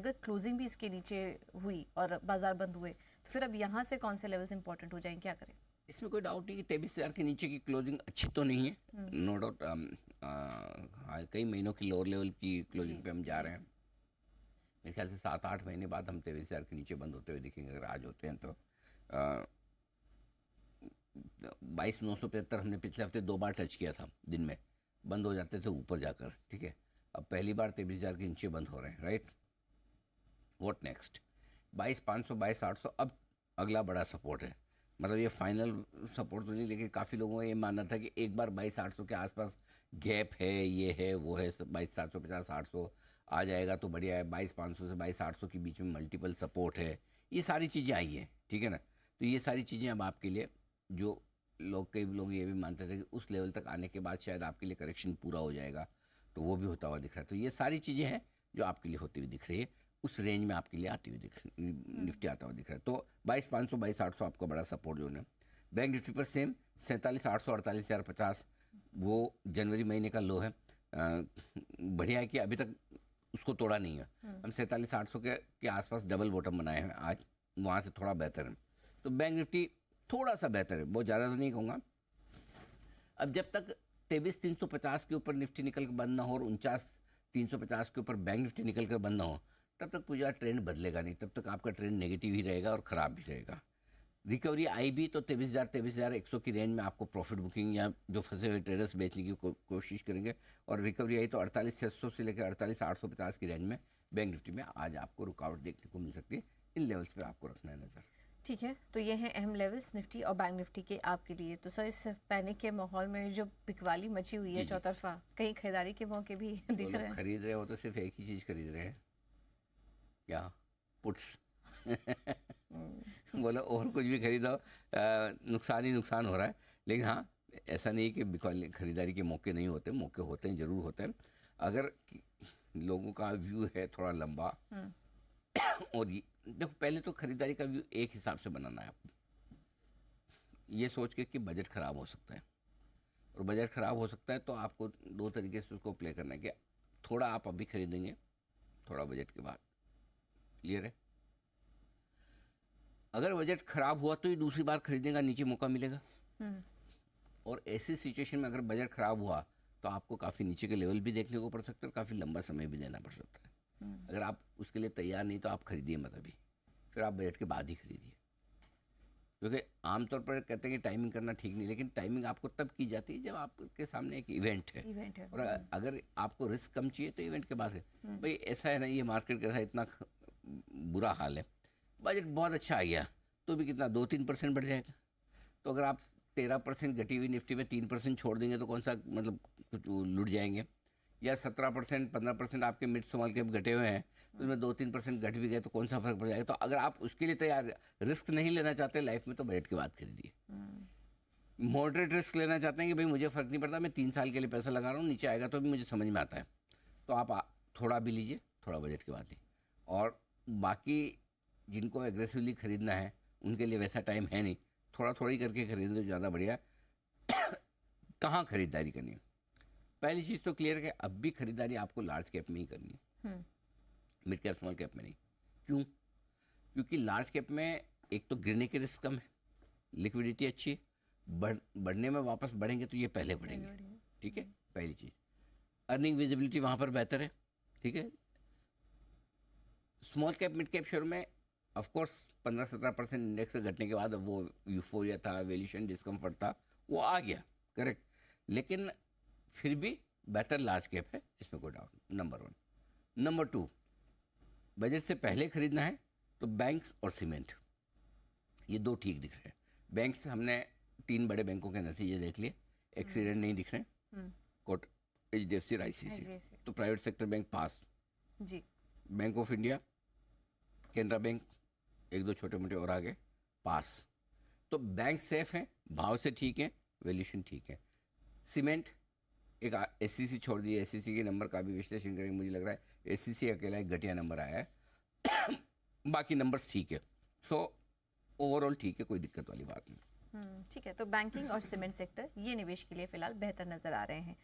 अगर क्लोजिंग भी इसके नीचे हुई और बाजार बंद हुए तो फिर अब यहाँ से कौन से लेवल्स इंपॉर्टेंट हो जाएंगे, क्या करें? इसमें कोई डाउट नहीं कि 23,000 के नीचे की क्लोजिंग अच्छी तो नहीं है, नो डाउट। कई महीनों की लोअर लेवल की क्लोजिंग पे हम जा रहे हैं। मेरे ख्याल से 7-8 महीने बाद हम 23,000 के नीचे बंद होते हुए दिखेंगे। अगर आज होते हैं तो 22,975 हमने पिछले हफ्ते 2 बार टच किया था, दिन में बंद हो जाते थे ऊपर जाकर, ठीक है। अब पहली बार 23,000 के नीचे बंद हो रहे हैं, राइट। What next? 22,500, 22,800 अब अगला बड़ा सपोर्ट है। मतलब ये फाइनल सपोर्ट तो नहीं, लेकिन काफ़ी लोगों का ये मानना था कि एक बार 22,800 के आसपास गैप है, ये है वो है, 22,750, 800 आ जाएगा तो बढ़िया है। 22,500 से 22,800 के बीच में मल्टीपल सपोर्ट है। ये सारी चीज़ें आई हैं, ठीक है ना। तो ये सारी चीज़ें अब आपके लिए, जो लोग, कई लोग ये भी मानते थे कि उस लेवल तक आने के बाद शायद आपके लिए करेक्शन पूरा हो जाएगा, तो वो भी होता हुआ दिख रहा है। तो ये सारी चीज़ें हैं जो आपके लिए होती हुई दिख रही है, उस रेंज में आपके लिए आती हुई निफ्टी आता हुआ दिख रहा है। तो 22,500, 22,800 आपका बड़ा सपोर्ट जोन है। बैंक निफ्टी पर सेम 47,800, 48,050 वो जनवरी महीने का लो है। बढ़िया है कि अभी तक उसको तोड़ा नहीं है। हम 47,800 के आसपास डबल बॉटम बनाए हैं आज, वहाँ से थोड़ा बेहतर है। तो बैंक निफ्टी थोड़ा सा बेहतर है, बहुत ज़्यादा तो नहीं कहूँगा। अब जब तक 23,350 के ऊपर निफ्टी निकल कर बंद ना हो और 49,350 के ऊपर बैंक निफ्टी निकल कर बंद ना हो, तब तक पूरा ट्रेंड बदलेगा नहीं। तब तक आपका ट्रेंड नेगेटिव ही रहेगा और ख़राब भी रहेगा। रिकवरी आई भी तो 23,000, 23,100 की रेंज में आपको प्रॉफिट बुकिंग या जो फंसे हुए ट्रेडर्स बेचने की कोशिश करेंगे। और रिकवरी आई तो 48,600 से लेकर 48,850 की रेंज में बैंक निफ्टी में आज आपको रुकावट देखने को मिल सकती है। इन लेवल्स पर आपको रखना है नज़र। ठीक है, तो ये हैं अहम लेवल्स निफ्टी और बैंक निफ्टी के आपके लिए। तो सर, इस पैनिक के माहौल में जो बिकवाली मची हुई है चौतरफा, कहीं खरीदारी के मौके भी दिख रहे हैं? खरीद रहे हो तो सिर्फ एक ही चीज़ खरीद रहे हैं, क्या? पुट्स। बोलो और कुछ भी खरीदो, नुकसान ही नुकसान हो रहा है। लेकिन हाँ, ऐसा नहीं कि खरीदारी के मौके नहीं होते, मौके होते हैं, ज़रूर होते हैं। अगर लोगों का व्यू है थोड़ा लंबा और देखो, पहले तो खरीदारी का व्यू एक हिसाब से बनाना है आपको, ये सोच के कि बजट ख़राब हो सकता है। और बजट ख़राब हो सकता है तो आपको 2 तरीके से उसको प्ले करना है कि थोड़ा आप अभी खरीदेंगे, थोड़ा बजट के बाद। क्लियर है? अगर बजट खराब हुआ तो ही दूसरी बार खरीदेगा, नीचे मौका मिलेगा। और ऐसी सिचुएशन में अगर बजट खराब हुआ तो आपको काफ़ी नीचे के लेवल भी देखने को पड़ सकते हैं और काफ़ी लंबा समय भी लेना पड़ सकता है। अगर आप उसके लिए तैयार नहीं तो आप खरीदिए मत अभी, फिर आप बजट के बाद ही खरीदिए। क्योंकि आमतौर पर कहते हैं कि टाइमिंग करना ठीक नहीं, लेकिन टाइमिंग आपको तब की जाती है जब आपके सामने एक इवेंट है। और अगर आपको रिस्क कम चाहिए तो इवेंट के बाद है। भाई ऐसा है ना, ये मार्केट का इतना बुरा हाल है, बजट बहुत अच्छा आ गया तो भी कितना 2-3% बढ़ जाएगा। तो अगर आप 13% घटी हुई निफ्टी में 3% छोड़ देंगे तो कौन सा, मतलब कुछ लुट जाएंगे। या 17%, 15% आपके मिड स्मॉल कैप घटे हुए हैं तो उसमें 2-3% घट भी गए तो कौन सा फर्क पड़ जाएगा। तो अगर आप उसके लिए तैयार, रिस्क नहीं लेना चाहते लाइफ में, तो बजट के बाद खरीदिए। मॉडरेट रिस्क लेना चाहते हैं कि भाई मुझे फ़र्क नहीं पड़ता, मैं 3 साल के लिए पैसा लगा रहा हूँ, नीचे आएगा तो भी मुझे समझ में आता है, तो आप थोड़ा भी लीजिए, थोड़ा बजट के बाद लीजिए। और बाकी जिनको एग्रेसिवली खरीदना है उनके लिए वैसा टाइम है नहीं, थोड़ा थोड़ा ही करके खरीदें तो ज़्यादा बढ़िया। कहाँ खरीदारी करनी है? पहली चीज़ तो क्लियर है कि अब भी खरीदारी आपको लार्ज कैप में ही करनी है, मिड कैप स्मॉल कैप में नहीं। क्यों? क्योंकि लार्ज कैप में एक तो गिरने के रिस्क कम है, लिक्विडिटी अच्छी है, बढ़ने में वापस बढ़ेंगे तो ये पहले बढ़ेंगे, ठीक है, पहली चीज़। अर्निंग विजिबिलिटी वहाँ पर बेहतर है, ठीक है। Small cap mid cap share में ऑफकोर्स 15-17% इंडेक्स से घटने के बाद वो यूफोरिया था, वैल्यूएशन डिस्कम्फर्ट था, वो आ गया, करेक्ट। लेकिन फिर भी बेहतर लार्ज कैप है, इसमें कोई डाउट नहीं, नंबर 1। नंबर 2, बजट से पहले खरीदना है तो बैंक्स और सीमेंट, ये 2 ठीक दिख रहे हैं। बैंक्स, हमने 3 बड़े बैंकों के नतीजे देख लिए, एक्सीडेंट नहीं दिख रहे, कोट, HDFC और ICICI, तो प्राइवेट सेक्टर बैंक पास जी। Bank of India, Canara bank, 1-2 छोटे मोटे और आगे पास। तो बैंक सेफ हैं, भाव से ठीक है, वैल्यूएशन ठीक है। सीमेंट एक SCC छोड़ दिए, SCC के नंबर का भी विश्लेषण करेंगे, मुझे लग रहा है SCC अकेला एक घटिया नंबर आया है। बाकी नंबर्स ठीक है, सो ओवरऑल ठीक है, कोई दिक्कत वाली बात नहीं। ठीक है, तो बैंकिंग और सीमेंट सेक्टर ये निवेश के लिए फिलहाल बेहतर नजर आ रहे हैं।